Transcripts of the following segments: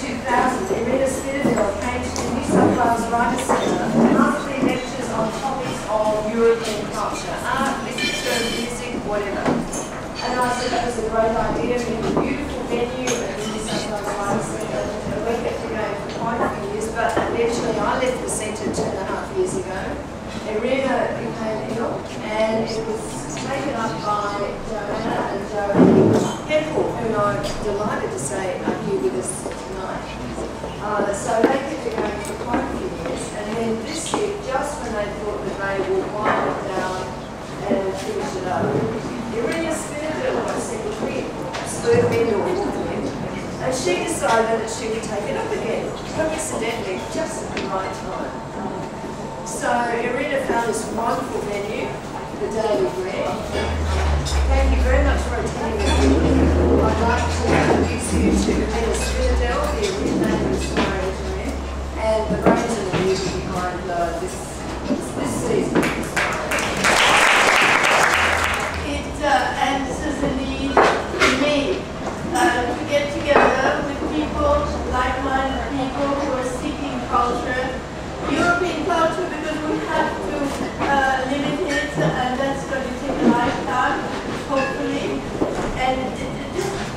2000, Irina Spinadel came to the New South Wales Writers Centre monthly lectures on topics of European culture, art, literature, music, whatever. And I said that was a great idea. We had a beautiful venue at the New South Wales Writers Centre, and we kept it going for quite a few years, but eventually I left the centre 2.5 years ago. Irina became ill, and it was taken up by Joanna and Joe Hempel, whom I'm delighted to say are here with us tonight. So they kept it going for quite a few years, and then this year, just when they thought that they would wind it down and finish it up, Irina Spinadel got sick of me, spurred me to walk in, and she decided that she would take it up again, coincidentally, just at the right time. So Irina found this wonderful venue, the Daily Bread. Thank you very much for attending this meeting. I'd like to introduce you to Irina Spinadel, the originator of Soirées, and the brains and the music behind this season. It answers a need for me to get together with people, like-minded people who are seeking culture, European culture, because we have to limit it, and that's going to take a lifetime, hopefully. And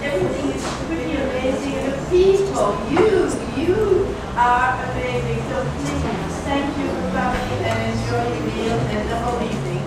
everything is pretty amazing. And the people, you are amazing. So please, thank you for coming and enjoying the meal and the whole evening.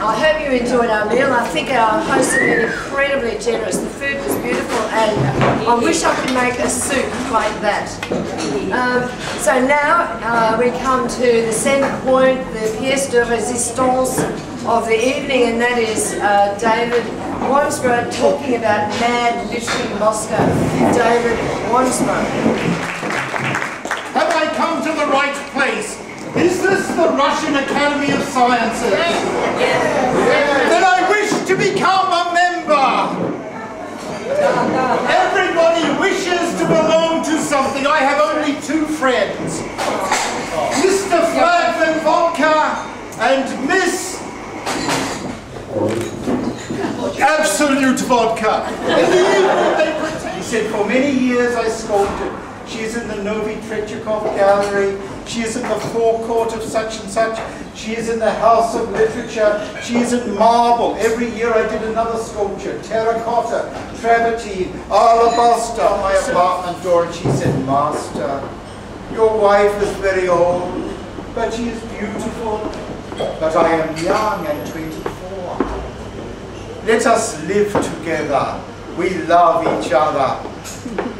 I hope you enjoyed our meal. I think our hosts have been incredibly generous. The food was beautiful, and I wish I could make a soup like that. So now we come to the centre point, the pièce de résistance of the evening, and that is David Wansbrough talking about mad literary Moscow. David Wansbrough. Have I come to the right place? Is this the Russian Academy of Sciences? Yes. Then I wish to become a member. Everybody wishes to belong to something. I have only two friends. Mr. Flavin Vodka and Miss Absolute Vodka. In the evening they pretend. He said, for many years I sculpted. She is in the Novi Tretyakov Gallery. She is in the forecourt of such and such. She is in the House of Literature. She is in marble. Every year I did another sculpture. Terracotta, travertine, alabaster on my apartment door. And she said, Master, your wife is very old, but she is beautiful. But I am young and 24. Let us live together. We love each other.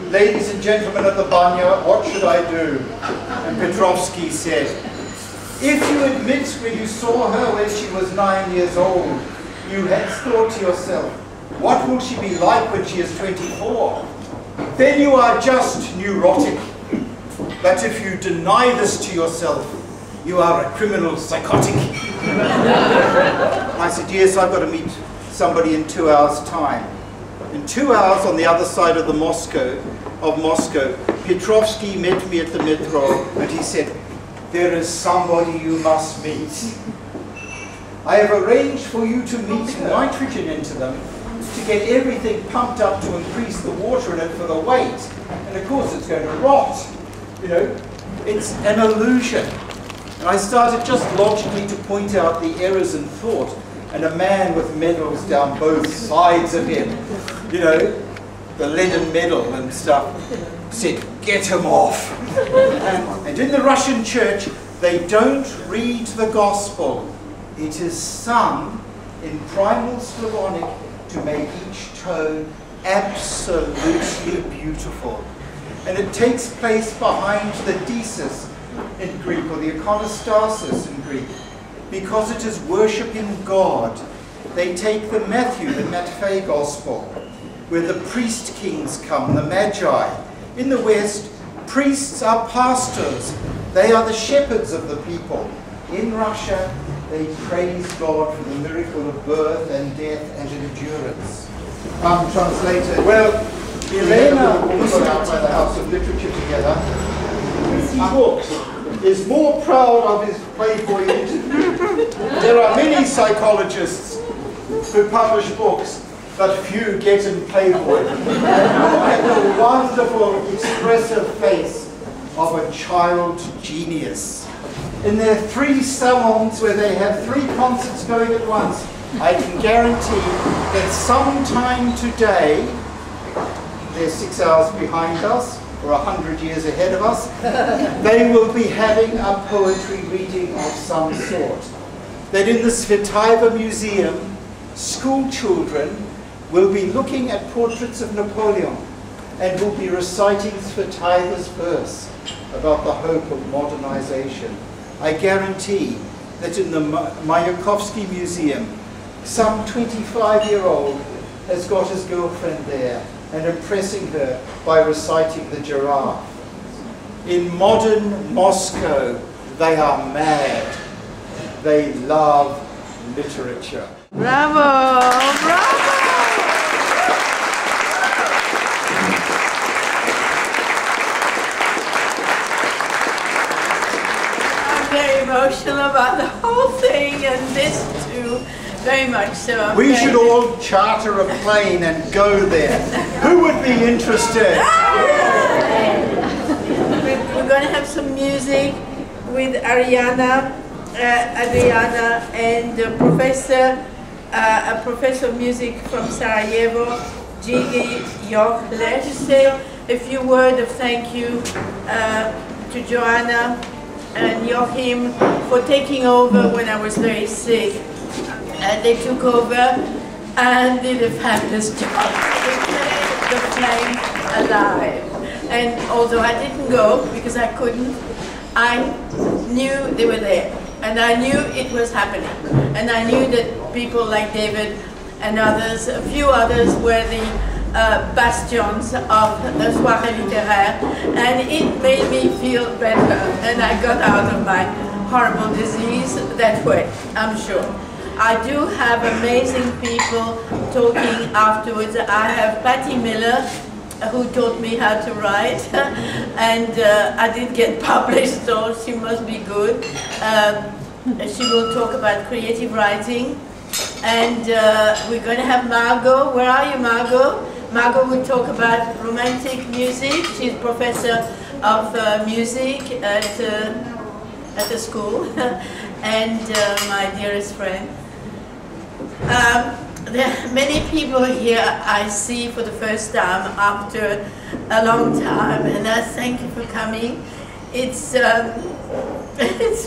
Ladies and gentlemen of the Banya, what should I do? And Petrovsky said, if you admit when you saw her when she was 9 years old, you had thought to yourself, what will she be like when she is 24? Then you are just neurotic. But if you deny this to yourself, you are a criminal psychotic. I said, yes, I've got to meet somebody in 2 hours' time. In 2 hours on the other side of Moscow, Petrovsky met me at the metro and he said, there is somebody you must meet. I have arranged for you to meet nitrogen into them to get everything pumped up to increase the water in it for the weight. And of course it's going to rot. You know, it's an illusion. And I started just logically to point out the errors in thought. And a man with medals down both sides of him, you know, the leaden medal and stuff, said, get him off. And in the Russian church, they don't read the gospel. It is sung in primal Slavonic to make each tone absolutely beautiful. And it takes place behind the desis in Greek, or the iconostasis in Greek. Because it is worshipping God. They take the Matthew, the Matfei Gospel, where the priest kings come, the Magi. In the West, priests are pastors, They are the shepherds of the people. In Russia, they praise God for the miracle of birth and death and endurance. Translated. Well, Irina, also out by the House of Literature together, books, is more proud of his Playboy interview. There are many psychologists who publish books, but few get in Playboy. And look at the wonderful, expressive face of a child genius. In their 3 salons where they have 3 concerts going at once, I can guarantee that sometime today, they're 6 hours behind us, or 100 years ahead of us, they will be having a poetry reading of some sort. That in the Tsvetaeva Museum, school children will be looking at portraits of Napoleon and will be reciting Tsvetaeva's verse about the hope of modernization. I guarantee that in the Mayakovsky Museum, some 25-year-old has got his girlfriend there and impressing her by reciting the giraffe. In modern Moscow, they are mad. They love literature. Bravo! Bravo! I'm very emotional about the whole thing, and this too. Very much so. We should all charter a plane and go there. Who would be interested? We're going to have some music with Adriana and a professor of music from Sarajevo, Gigi Joch. Let's say a few words of thank you to Joanna and Joachim for taking over when I was very sick. They took over and did a fabulous job. They kept the flame alive. And although I didn't go because I couldn't, I knew they were there. And I knew it was happening. And I knew that people like David and others, a few others, were the bastions of the Soirées littéraires. And it made me feel better. And I got out of my horrible disease that way, I'm sure. I do have amazing people talking afterwards. I have Patty Miller, who taught me how to write, and I did get published, so she must be good. She will talk about creative writing, and we're going to have Margot. Where are you, Margot? Margot will talk about romantic music. She's professor of music at the school, and my dearest friend. There are many people here I see for the first time after a long time, and I thank you for coming. It's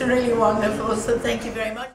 really wonderful, so thank you very much.